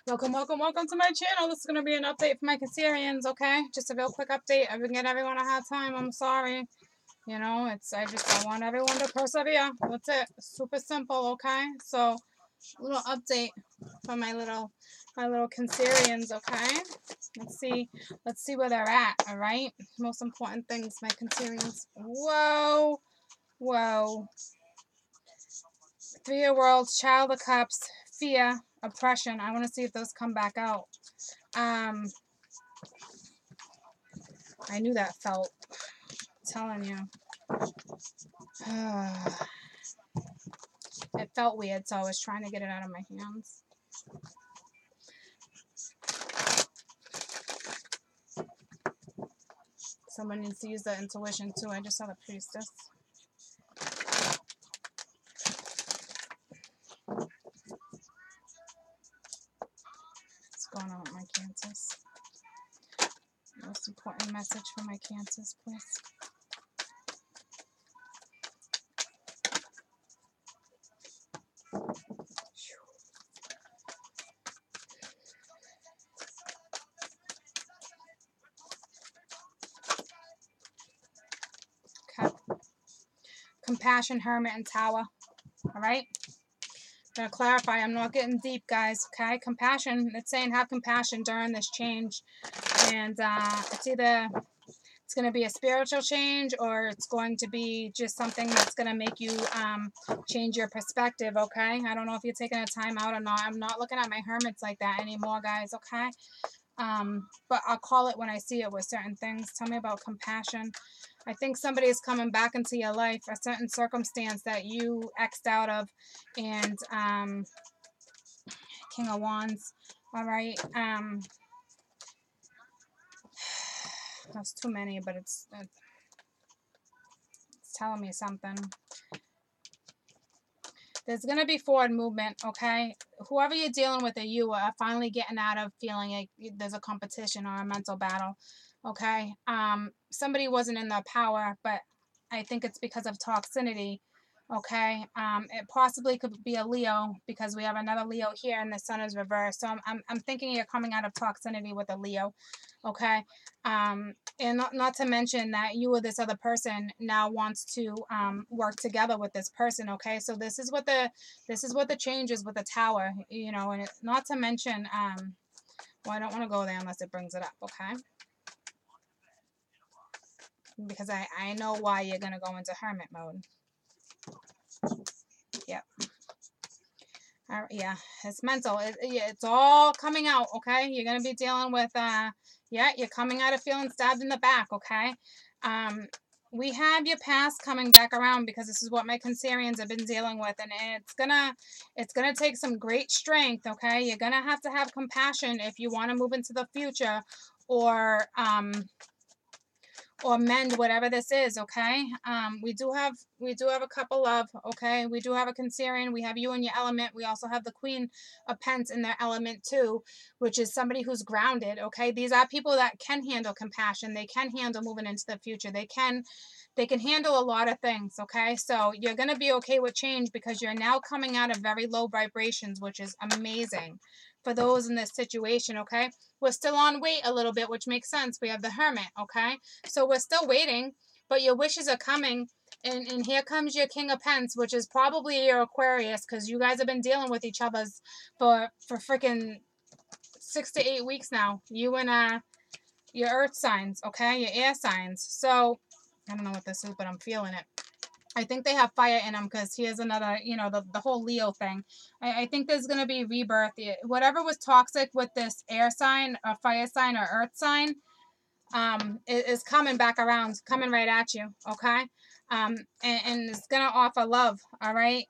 Welcome, welcome, welcome to my channel. This is going to be an update for my Cancerians, okay? Just a real quick update. I've been getting everyone a hard time. I'm sorry. You know, I want everyone to persevere. That's it. Super simple, okay? So, a little update for my little Cancerians, okay? Let's see where they're at, all right? Most important things, my Cancerians. Whoa, whoa. Three of Worlds, Child of Cups, fear, oppression. I want to see if those come back out. I knew that felt. I'm telling you. It felt weird, so I was trying to get it out of my hands. Someone needs to use their intuition too. I just saw the priestess. What's going on with my Cancers? Most important message for my Cancers, please. Okay. Compassion, Hermit, and Tower. All right. I'm going to clarify. I'm not getting deep, guys. Okay. Compassion. It's saying have compassion during this change. And it's either it's going to be a spiritual change or it's going to be just something that's going to make you change your perspective, okay? I don't know if you're taking a time out or not. I'm not looking at my hermits like that anymore, guys, okay? But I'll call it when I see it with certain things. Tell me about compassion. I think somebody is coming back into your life, a certain circumstance that you X'd out of, and King of Wands, all right? That's too many, but it's telling me something. There's going to be forward movement, okay? Whoever you're dealing with or you are finally getting out of feeling like there's a competition or a mental battle, okay? Somebody wasn't in their power, but I think it's because of toxicity, okay? It possibly could be a Leo because we have another Leo here and the sun is reversed. So I'm thinking you're coming out of toxicity with a Leo, okay? And not to mention that you or this other person now wants to work together with this person, okay? So this is what the change is with the Tower, you know, and not to mention, well, I don't want to go there unless it brings it up, okay? Because I know why you're going to go into hermit mode. Yep. Yeah, it's mental. It's all coming out, okay? You're going to be dealing with, yeah, you're coming out of feeling stabbed in the back, okay? We have your past coming back around because this is what my Cancerians have been dealing with, and it's gonna take some great strength, okay? You're gonna have to have compassion if you want to move into the future, or mend whatever this is, okay? We do have a couple of, okay? We do have a Cancerian. We have you in your element. We also have the Queen of Pentacles in their element too, which is somebody who's grounded, okay? These are people that can handle compassion. They can handle moving into the future. They can handle a lot of things, okay? So you're going to be okay with change because you're now coming out of very low vibrations, which is amazing for those in this situation, okay? We're still on wait a little bit, which makes sense. We have the Hermit, okay? So we're still waiting, but your wishes are coming. And here comes your King of Pentacles, which is probably your Aquarius, because you guys have been dealing with each other's for freaking 6 to 8 weeks now. You and your earth signs, okay? Your air signs. So I don't know what this is, but I'm feeling it. I think they have fire in them because here's another, you know, the whole Leo thing. I think there's going to be rebirth. Whatever was toxic with this air sign or fire sign or earth sign is coming back around, coming right at you, okay? And it's going to offer love, all right?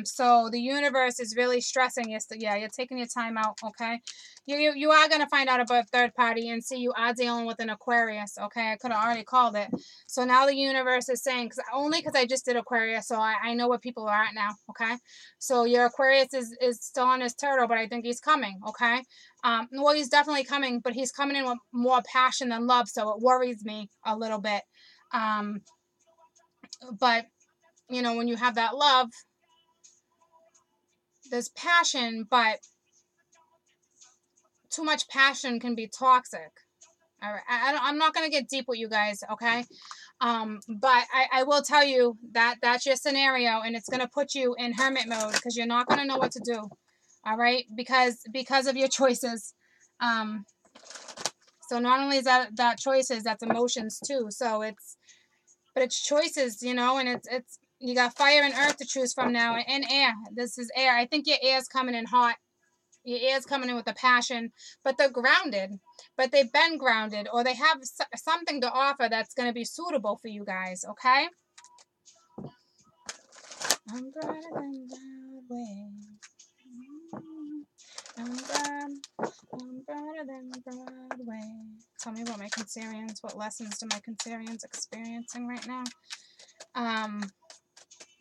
So the universe is really stressing you. Yeah, you're taking your time out, okay? You are going to find out about third party and see you are dealing with an Aquarius, okay? I could have already called it. So now the universe is saying, because I just did Aquarius, so I know what people are at now, okay? So your Aquarius is still on his turtle, but I think he's coming, okay? Well, he's definitely coming, but he's coming in with more passion than love, so it worries me a little bit. But, you know, when you have that love, there's passion, but too much passion can be toxic. All right, I'm not going to get deep with you guys, okay? But I will tell you that that's your scenario, and it's going to put you in hermit mode because you're not going to know what to do, all right? Because of your choices. So not only is that choices, that's emotions too. So it's choices, you know, and it's you got fire and earth to choose from now, and air. This is air. I think your air is coming in hot. Your air's coming in with a passion, but they're grounded. But they've been grounded, or they have something to offer that's going to be suitable for you guys, okay? I'm brighter than Broadway. I'm brighter than Broadway. Tell me about my Cancerians. What lessons do my Cancerians experiencing right now?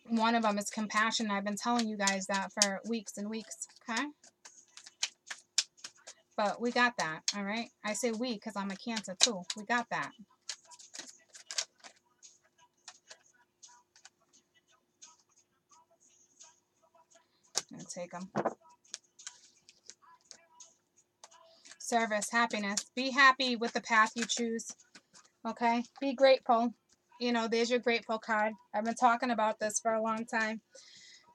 One of them is compassion. I've been telling you guys that for weeks and weeks, okay? But we got that, all right? I say we because I'm a Cancer too. We got that. I'm going to take them. Service, happiness. Be happy with the path you choose, okay? Be grateful. You know, there's your grateful card. I've been talking about this for a long time.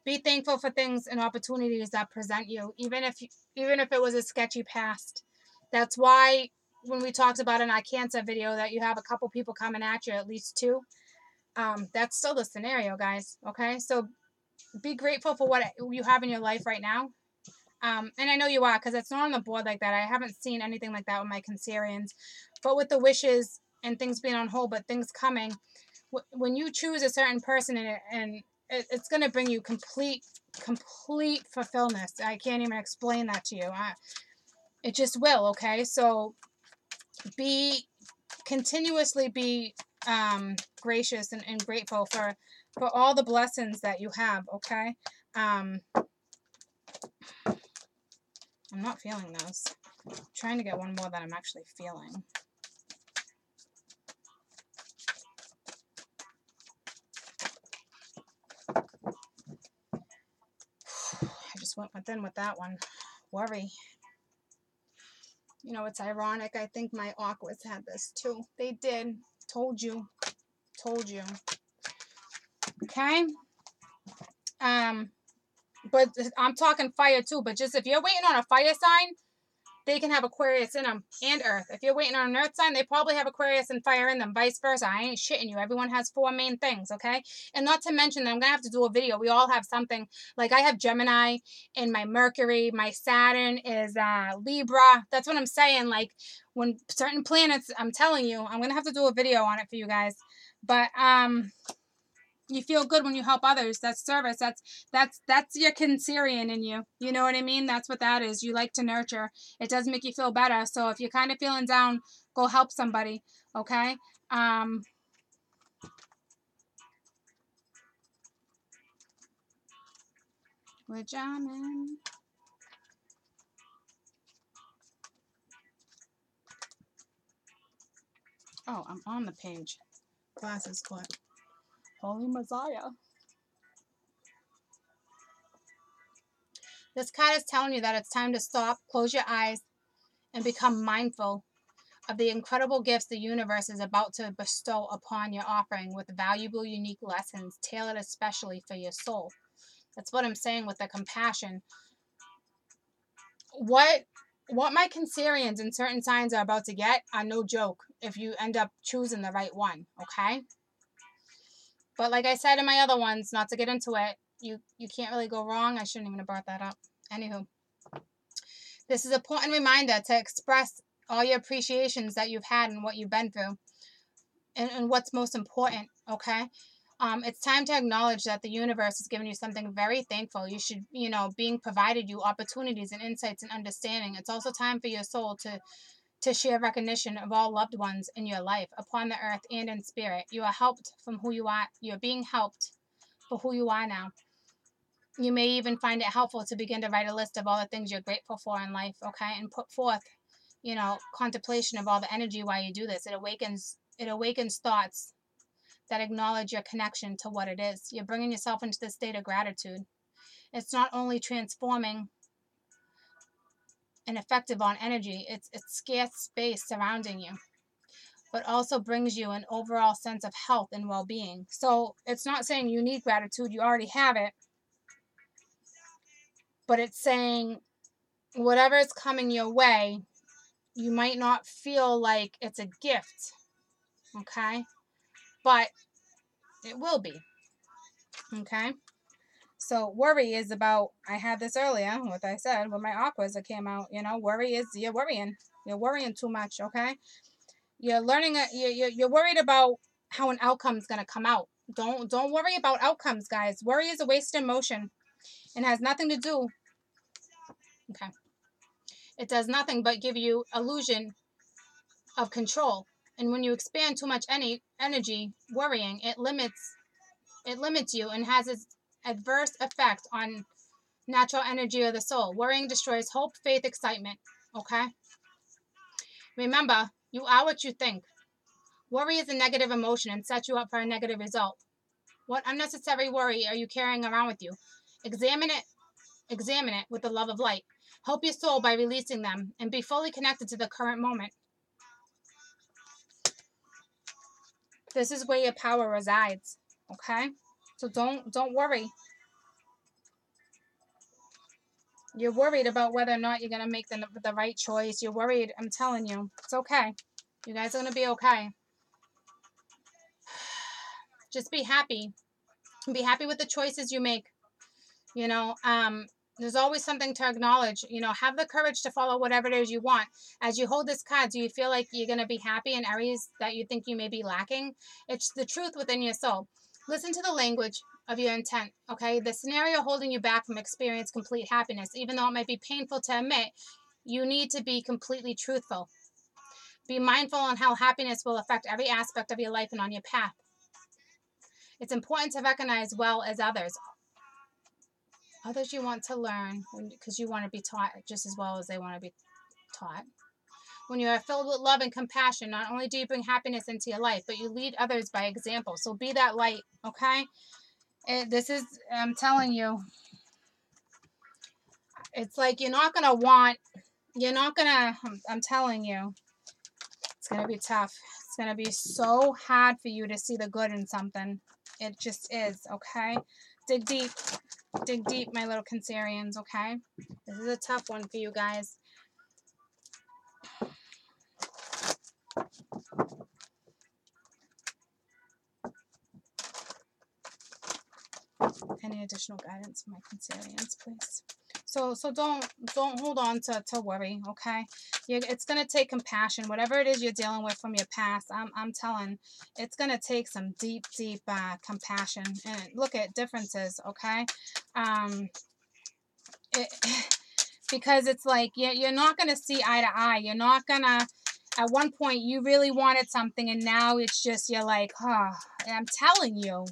Be thankful for things and opportunities that present you, even if it was a sketchy past. That's why when we talked about in our Cancer video that you have a couple people coming at you, at least two, that's still the scenario, guys, okay? So be grateful for what you have in your life right now. And I know you are, because it's not on the board like that. I haven't seen anything like that with my Cancerians. But with the wishes and things being on hold, but things coming, when you choose a certain person and it's going to bring you complete fulfillment. I can't even explain that to you. It just will, okay? So continuously be gracious and grateful for all the blessings that you have, okay? I'm not feeling those. I'm trying to get one more that I'm actually feeling. I just went within with that one. Worry. You know, it's ironic. I think my Aquas had this too. They did. Told you. Told you. Okay? But I'm talking fire too. But just if you're waiting on a fire sign, they can have Aquarius in them and Earth. If you're waiting on an Earth sign, they probably have Aquarius and fire in them. Vice versa. I ain't shitting you. Everyone has 4 main things, okay? And not to mention that I'm going to have to do a video. We all have something. Like I have Gemini in my Mercury. My Saturn is Libra. That's what I'm saying. Like when certain planets, I'm telling you, I'm going to have to do a video on it for you guys. But, you feel good when you help others. That's service. That's your Cancerian in you. You know what I mean? That's what that is. You like to nurture. It does make you feel better. So if you're kind of feeling down, go help somebody. Okay? We're jamming. Oh, I'm on the page. Glasses caught. Holy Messiah. This card is telling you that it's time to stop, close your eyes, and become mindful of the incredible gifts the universe is about to bestow upon your offering with valuable, unique lessons tailored especially for your soul. That's what I'm saying with the compassion. What my Cancerians and certain signs are about to get are no joke if you end up choosing the right one, okay? But like I said in my other ones, not to get into it, you can't really go wrong. I shouldn't even have brought that up. Anywho, this is an important reminder to express all your appreciations that you've had and what you've been through and what's most important, okay? It's time to acknowledge that the universe has given you something very thankful. You should, being provided you opportunities and insights and understanding. It's also time for your soul to share recognition of all loved ones in your life, upon the earth and in spirit. You are helped from who you are. You're being helped for who you are now. You may even find it helpful to begin to write a list of all the things you're grateful for in life, okay? And put forth, contemplation of all the energy while you do this. It awakens thoughts that acknowledge your connection to what it is. You're bringing yourself into this state of gratitude. It's not only transforming and effective on energy. It's scarce space surrounding you, but also brings you an overall sense of health and well-being. So it's not saying you need gratitude, you already have it, but it's saying whatever is coming your way, you might not feel like it's a gift, okay? But it will be, okay? So worry is about, I had this earlier, what I said, with my aquas that came out, you know, worry is, you're worrying. You're worrying too much, okay? You're learning, you're worried about how an outcome is going to come out. Don't worry about outcomes, guys. Worry is a wasted emotion and has nothing to do, okay? It does nothing but give you illusion of control. And when you expand too much energy worrying, it limits you and has its adverse effect on natural energy of the soul. Worrying destroys hope, faith, excitement. Okay? Remember, you are what you think. Worry is a negative emotion and sets you up for a negative result. What unnecessary worry are you carrying around with you? Examine it with the love of light. Help your soul by releasing them and be fully connected to the current moment. This is where your power resides. Okay? So don't worry. You're worried about whether or not you're going to make the right choice. You're worried. I'm telling you, it's okay. You guys are going to be okay. Just be happy. Be happy with the choices you make. You know, there's always something to acknowledge. You know, have the courage to follow whatever it is you want. As you hold this card, do you feel like you're going to be happy in areas that you think you may be lacking? It's the truth within your soul. Listen to the language of your intent, okay? The scenario holding you back from experience complete happiness, even though it might be painful to admit, you need to be completely truthful. Be mindful on how happiness will affect every aspect of your life and on your path. It's important to recognize well as others. Others you want to learn because you want to be taught just as well as they want to be taught. When you are filled with love and compassion, not only do you bring happiness into your life, but you lead others by example. So be that light, okay? I'm telling you, it's like I'm telling you, it's going to be tough. It's going to be so hard for you to see the good in something. It just is, okay? Dig deep, my little Cancerians, okay? This is a tough one for you guys. Any additional guidance for my Cancerians, please? So don't hold on to worry, okay? It's going to take compassion. Whatever it is you're dealing with from your past, I'm telling, it's going to take some deep compassion. And look at differences, okay? Because it's like you're not going to see eye to eye. You're not going to, at one point, you really wanted something, and now it's just, you're like, oh, I'm telling you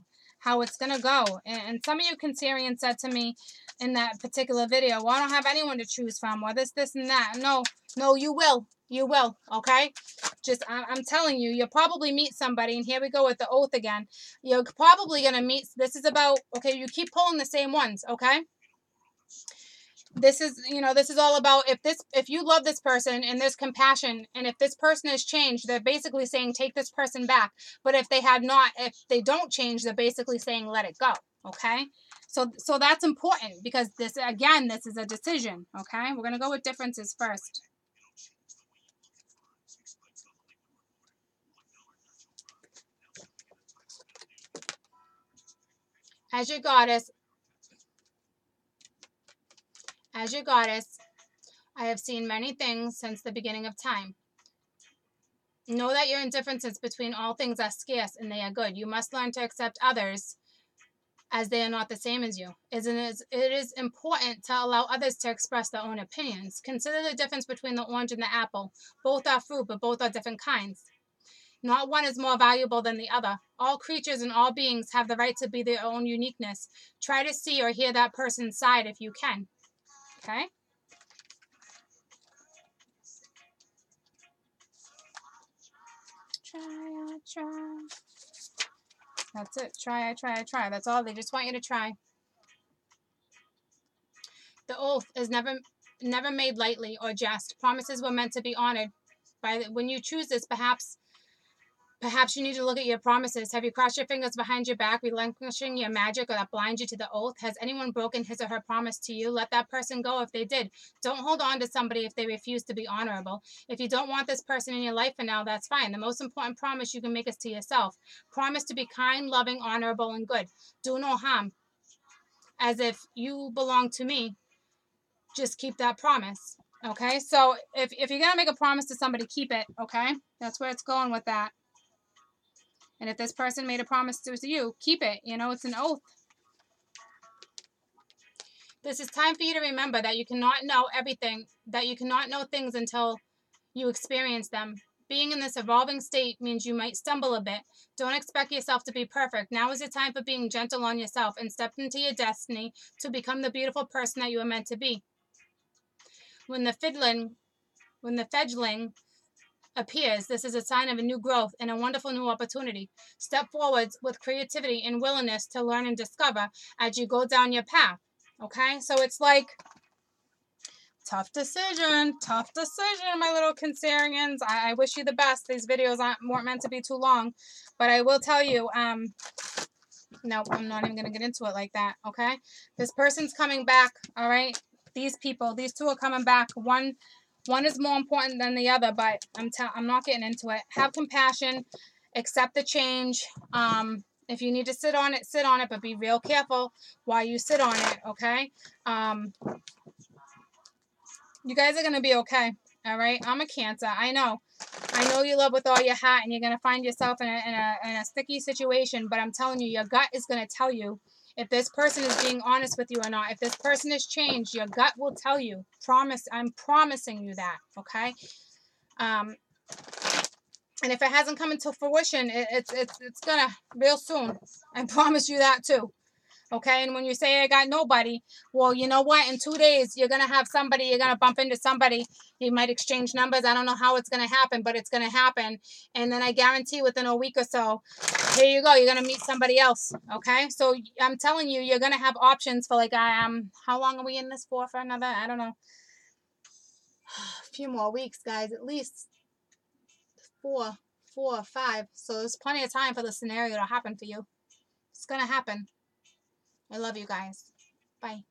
how it's going to go. And some of you Cancerians said to me in that particular video, well, I don't have anyone to choose from, or this, and that. No, you will. You will, okay? Just, I'm telling you, you'll probably meet somebody, and here we go with the oath again. You're probably going to meet, this is about, okay, you keep pulling the same ones, okay? This is all about, if you love this person and there's compassion, and if this person has changed, they're basically saying take this person back. But if they don't change, they're basically saying let it go, okay? So that's important, because this is a decision, okay? We're going to go with differences first. As your goddess, I have seen many things since the beginning of time. Know that your indifferences between all things are scarce and they are good. You must learn to accept others as they are not the same as you. It is important to allow others to express their own opinions. Consider the difference between the orange and the apple. Both are fruit, but both are different kinds. Not one is more valuable than the other. All creatures and all beings have the right to be their own uniqueness. Try to see or hear that person's side if you can. Okay? Try. That's it. Try. That's all. They just want you to try. The oath is never never made lightly or jest. Promises were meant to be honored. When you choose this, perhaps you need to look at your promises. Have you crossed your fingers behind your back, relinquishing your magic, or that blinds you to the oath? Has anyone broken his or her promise to you? Let that person go if they did. Don't hold on to somebody if they refuse to be honorable. If you don't want this person in your life for now, that's fine. The most important promise you can make is to yourself. Promise to be kind, loving, honorable, and good. Do no harm. As if you belong to me. Just keep that promise. Okay? So if you're going to make a promise to somebody, keep it. Okay? That's where it's going with that. And if this person made a promise to you, keep it. You know, it's an oath. This is time for you to remember that you cannot know everything, that you cannot know things until you experience them. Being in this evolving state means you might stumble a bit. Don't expect yourself to be perfect. Now is the time for being gentle on yourself and step into your destiny to become the beautiful person that you are meant to be. When the fledgling appears, this is a sign of a new growth and a wonderful new opportunity. Step forwards with creativity and willingness to learn and discover as you go down your path. Okay, so it's like tough decision, my little Cancerians. I wish you the best. These videos weren't meant to be too long, but I will tell you, no, I'm not even gonna get into it like that. Okay, this person's coming back. All right, these two are coming back. One is more important than the other, but I'm not getting into it. Have compassion, accept the change. If you need to sit on it, but be real careful while you sit on it, okay? You guys are going to be okay, all right? I'm a Cancer. I know you love with all your heart, and you're going to find yourself in a sticky situation, but I'm telling you, your gut is going to tell you if this person is being honest with you or not. If this person has changed, your gut will tell you. I'm promising you that, okay? And if it hasn't come into fruition, it's gonna real soon. I promise you that too. Okay, and when you say I got nobody, well, you know what? In 2 days, you're gonna have somebody. You're gonna bump into somebody. You might exchange numbers. I don't know how it's gonna happen, but it's gonna happen. And then I guarantee within a week or so, here you go. You're gonna meet somebody else. Okay, so I'm telling you, you're gonna have options for like how long are we in this for? For another, I don't know, a few more weeks, guys. At least 4 or 5. So there's plenty of time for the scenario to happen for you. It's gonna happen. I love you guys. Bye.